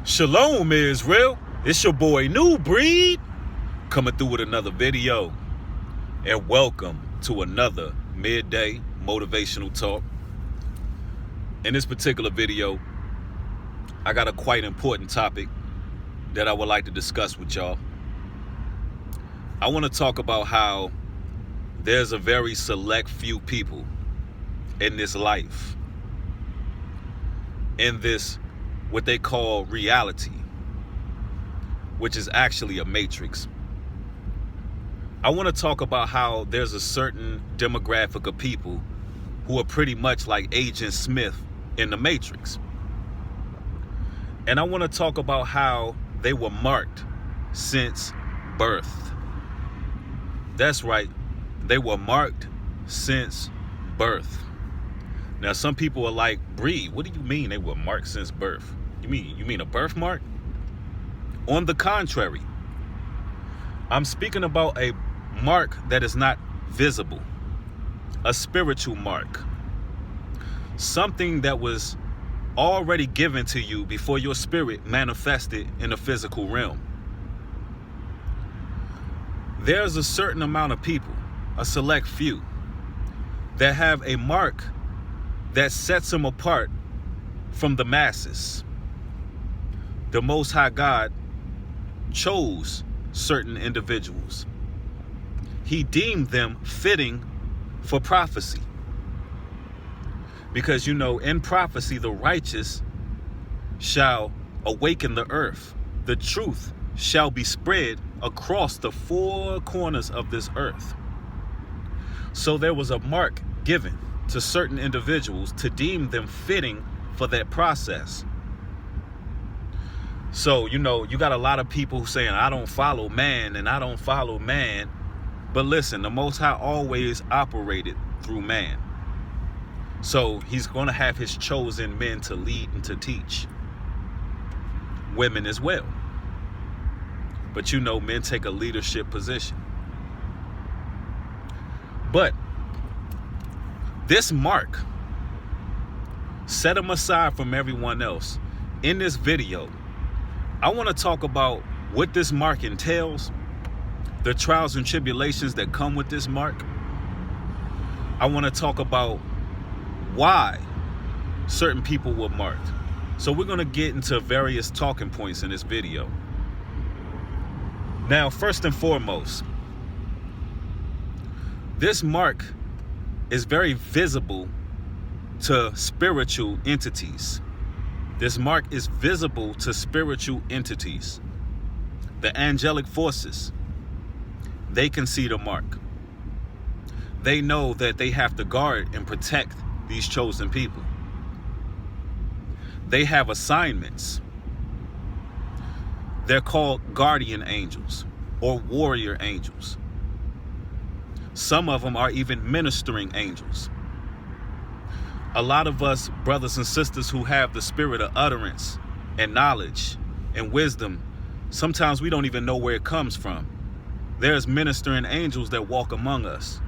Shalom, Israel. It's your boy New Breed coming through with another video. And welcome to another midday motivational talk. In this particular video, I got a quite important topic that I would like to discuss with y'all. I want to talk about how there's a very select few people in this life, in this what they call reality, which is actually a matrix. I want to talk about how there's a certain demographic of people who are pretty much like Agent Smith in the Matrix. And I want to talk about how they were marked since birth. That's right, they were marked since birth. Now, some people are like, Bree, what do you mean they were marked since birth? You mean a birthmark? On the contrary, I'm speaking about a mark that is not visible, a spiritual mark, something that was already given to you before your spirit manifested in the physical realm. There's a certain amount of people, a select few, that have a mark that sets them apart from the masses. The Most High God chose certain individuals. He deemed them fitting for prophecy. Because, in prophecy, the righteous shall awaken the earth. The truth shall be spread across the four corners of this earth. So there was a mark given to certain individuals to deem them fitting for that process. So, you got a lot of people saying, I don't follow man and I don't follow man. But listen, the Most High always operated through man. So he's going to have his chosen men to lead and to teach. Women as well. But men take a leadership position. But this mark, set them aside from everyone else. In this video, I want to talk about what this mark entails, the trials and tribulations that come with this mark. I want to talk about why certain people were marked. So we're going to get into various talking points in this video. Now, first and foremost, this mark is very visible to spiritual entities. This mark is visible to spiritual entities. The angelic forces, they can see the mark. They know that they have to guard and protect these chosen people. They have assignments. They're called guardian angels or warrior angels. Some of them are even ministering angels. A lot of us brothers and sisters who have the spirit of utterance and knowledge and wisdom, sometimes we don't even know where it comes from. There's ministering angels that walk among us,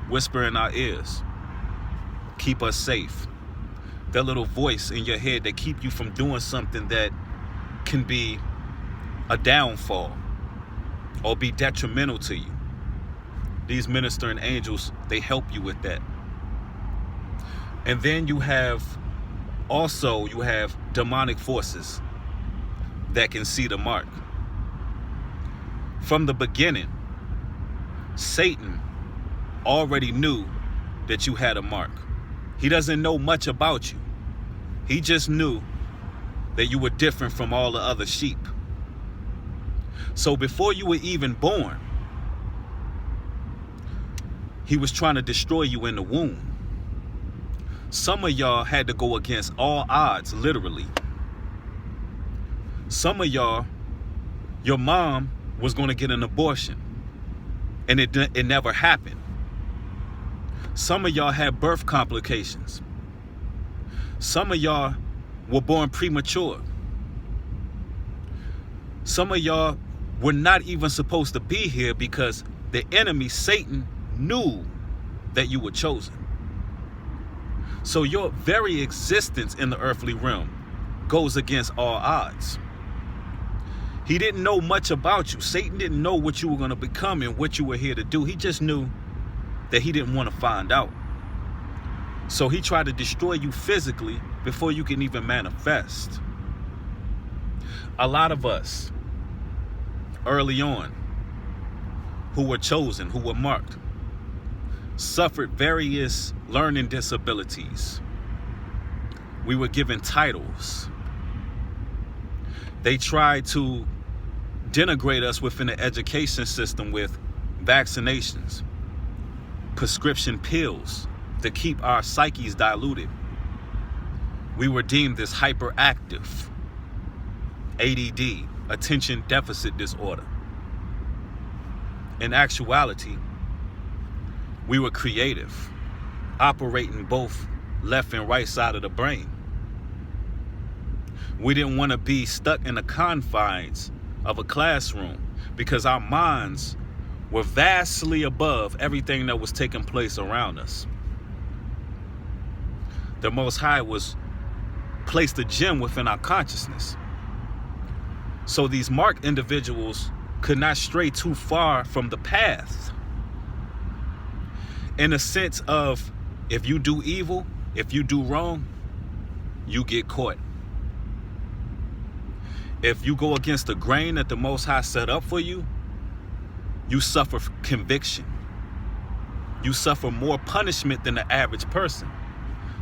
whisper in our ears, keep us safe. That little voice in your head that keep you from doing something that can be a downfall or be detrimental to you. These ministering angels, they help you with that. And then you have demonic forces that can see the mark. From the beginning, Satan already knew that you had a mark. He doesn't know much about you. He just knew that you were different from all the other sheep. So before you were even born, he was trying to destroy you in the womb. Some of y'all had to go against all odds, literally. Some of y'all, your mom was going to get an abortion, and it never happened. Some of y'all had birth complications. Some of y'all were born premature. Some of y'all were not even supposed to be here because the enemy, Satan, knew that you were chosen. So your very existence in the earthly realm goes against all odds. He didn't know much about you. Satan didn't know what you were going to become and what you were here to do. He just knew that he didn't want to find out. So he tried to destroy you physically before you can even manifest. A lot of us early on who were chosen, who were marked, suffered various learning disabilities. We were given titles. They tried to denigrate us within the education system with vaccinations, prescription pills to keep our psyches diluted. We were deemed as hyperactive, ADD, attention deficit disorder. In actuality, we were creative, operating both left and right side of the brain. We didn't want to be stuck in the confines of a classroom because our minds were vastly above everything that was taking place around us. The Most High placed a gem within our consciousness. So these marked individuals could not stray too far from the path. In a sense of, if you do evil, if you do wrong, you get caught. If you go against the grain that the Most High set up for you, you suffer conviction. You suffer more punishment than the average person.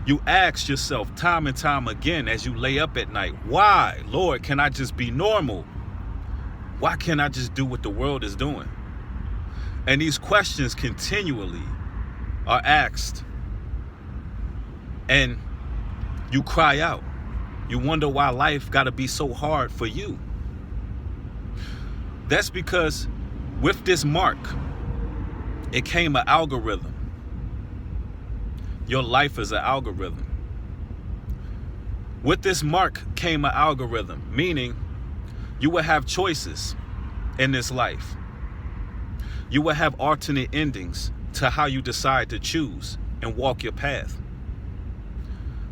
You ask yourself time and time again as you lay up at night, why, Lord, can I just be normal? Why can't I just do what the world is doing? And these questions continually are asked. And you cry out. You wonder why life got to be so hard for you. That's because with this mark, it came an algorithm. Your life is an algorithm. With this mark came an algorithm, meaning you will have choices in this life. You will have alternate endings to how you decide to choose and walk your path.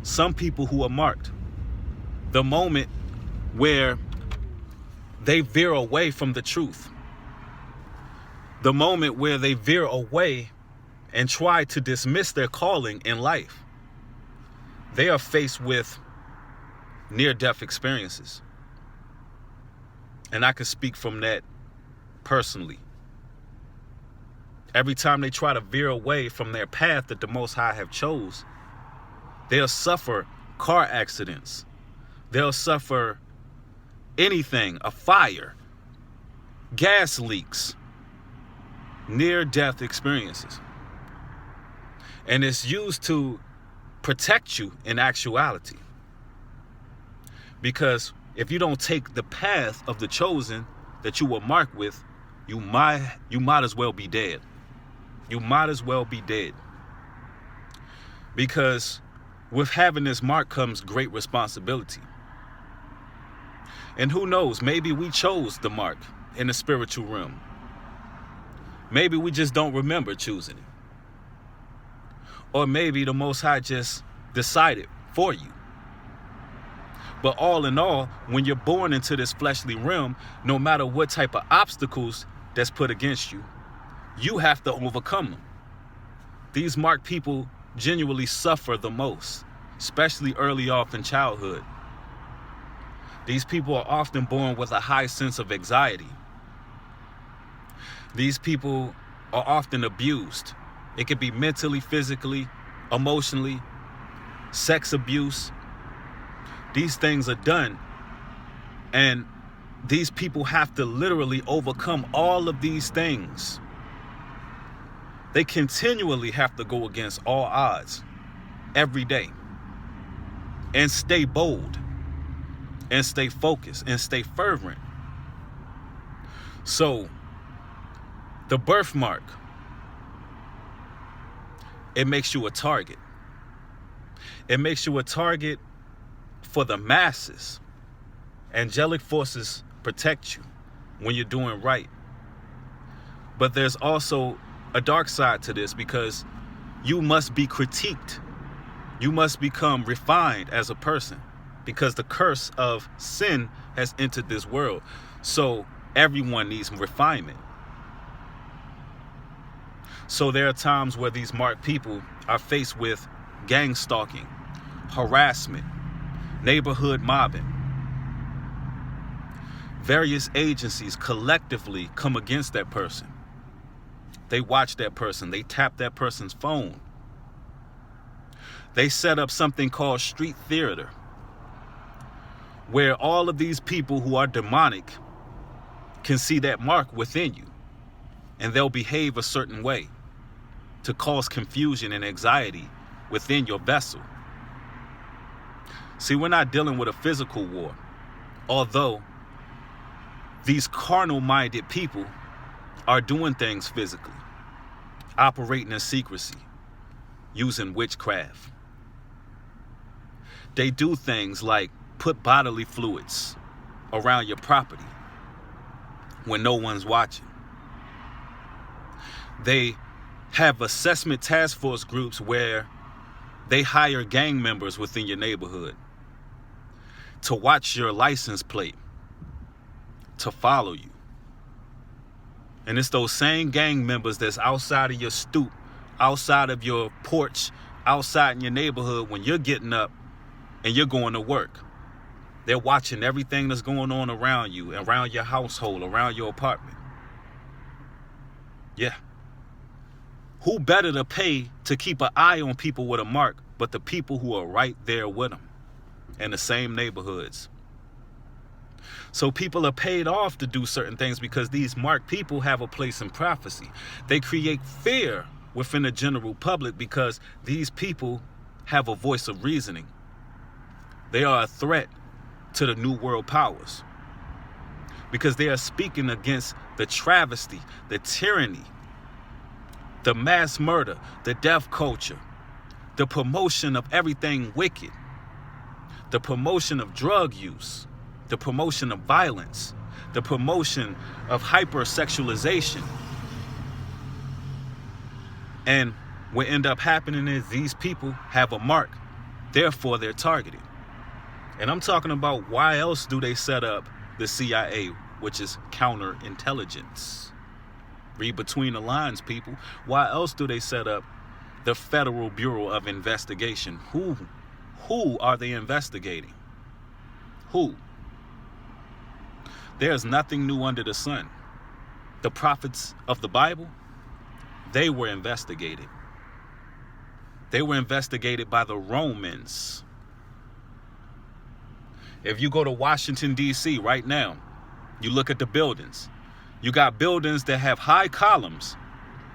Some people who are marked, the moment where they veer away from the truth, the moment where they veer away and try to dismiss their calling in life, they are faced with near-death experiences. And I can speak from that personally. Every time they try to veer away from their path that the Most High have chose, they'll suffer car accidents. They'll suffer anything, a fire, gas leaks, near-death experiences. And it's used to protect you in actuality. Because if you don't take the path of the chosen that you were marked with, you might as well be dead. You might as well be dead. Because with having this mark comes great responsibility. And who knows, maybe we chose the mark in the spiritual realm. Maybe we just don't remember choosing it. Or maybe the Most High just decided for you. But all in all, when you're born into this fleshly realm, no matter what type of obstacles that's put against you, you have to overcome them. These marked people genuinely suffer the most, especially early off in childhood. These people are often born with a high sense of anxiety. These people are often abused. It could be mentally, physically, emotionally, sex abuse. These things are done. And these people have to literally overcome all of these things. They continually have to go against all odds every day and stay bold and stay focused and stay fervent. So the birthmark, it makes you a target. It makes you a target for the masses. Angelic forces protect you when you're doing right. But there's also a dark side to this, because you must be critiqued. You must become refined as a person, because the curse of sin has entered this world. So everyone needs refinement. So there are times where these marked people are faced with gang stalking, harassment, neighborhood mobbing. Various agencies collectively come against that person. They watch that person. They tap that person's phone. They set up something called street theater, where all of these people who are demonic can see that mark within you, and they'll behave a certain way to cause confusion and anxiety within your vessel. See, we're not dealing with a physical war, although these carnal-minded people are doing things physically, operating in secrecy, using witchcraft. They do things like put bodily fluids around your property when no one's watching. They have assessment task force groups where they hire gang members within your neighborhood to watch your license plate, to follow you. And it's those same gang members that's outside of your stoop, outside of your porch, outside in your neighborhood when you're getting up and you're going to work. They're watching everything that's going on around you, around your household, around your apartment. Yeah. Who better to pay to keep an eye on people with a mark but the people who are right there with them in the same neighborhoods? So people are paid off to do certain things because these marked people have a place in prophecy. They create fear within the general public because these people have a voice of reasoning. They are a threat to the new world powers because they are speaking against the travesty, the tyranny, the mass murder, the death culture, the promotion of everything wicked, the promotion of drug use, the promotion of violence, the promotion of hypersexualization. And what end up happening is these people have a mark, therefore they're targeted. And I'm talking about why else do they set up the CIA, which is counterintelligence. Read between the lines, people. Why else do they set up the Federal Bureau of Investigation? Who are they investigating? Who? There's nothing new under the sun. The prophets of the Bible, they were investigated. They were investigated by the Romans. If you go to Washington, D.C. right now, you look at the buildings. You got buildings that have high columns,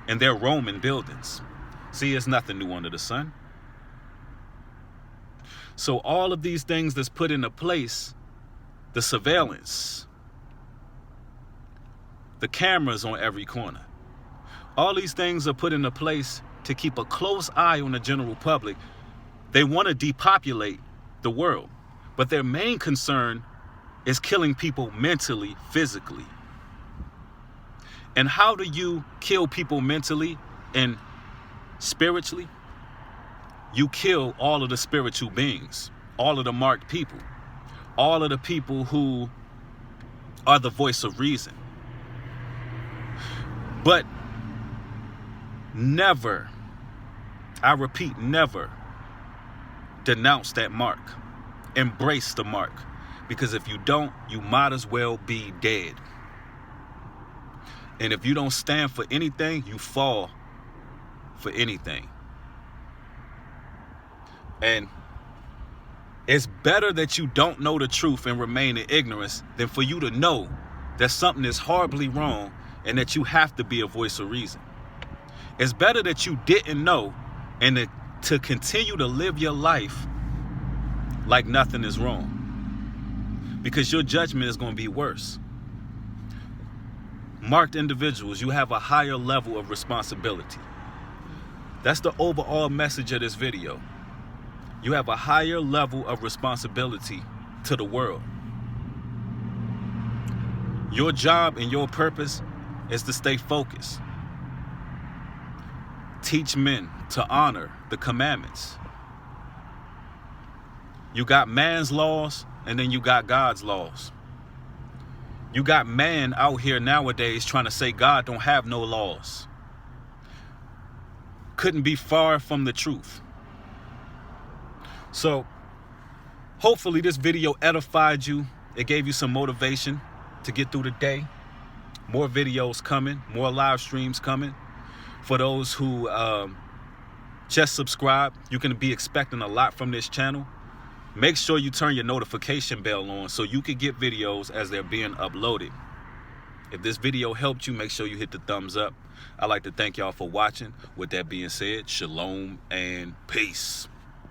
and they're Roman buildings. See, it's nothing new under the sun. So all of these things that's put into place, the surveillance, the cameras on every corner, all these things are put into place to keep a close eye on the general public. They want to depopulate the world, but their main concern is killing people mentally, physically. And how do you kill people mentally and spiritually? You kill all of the spiritual beings, all of the marked people, all of the people who are the voice of reason. But never, I repeat, never denounce that mark. Embrace the mark. Because if you don't, you might as well be dead. And if you don't stand for anything, you fall for anything. And it's better that you don't know the truth and remain in ignorance than for you to know that something is horribly wrong and that you have to be a voice of reason. It's better that you didn't know and to continue to live your life like nothing is wrong, because your judgment is going to be worse. Marked individuals, you have a higher level of responsibility. That's the overall message of this video. You have a higher level of responsibility to the world. Your job and your purpose is to stay focused. Teach men to honor the commandments. You got man's laws, and then you got God's laws. You got man out here nowadays trying to say God don't have no laws. Couldn't be far from the truth. So hopefully this video edified you. It gave you some motivation to get through the day. More videos coming, more live streams coming. For those who just subscribe, you can be expecting a lot from this channel. Make sure you turn your notification bell on so you can get videos as they're being uploaded. If this video helped you, make sure you hit the thumbs up. I'd like to thank y'all for watching. With that being said, shalom and peace.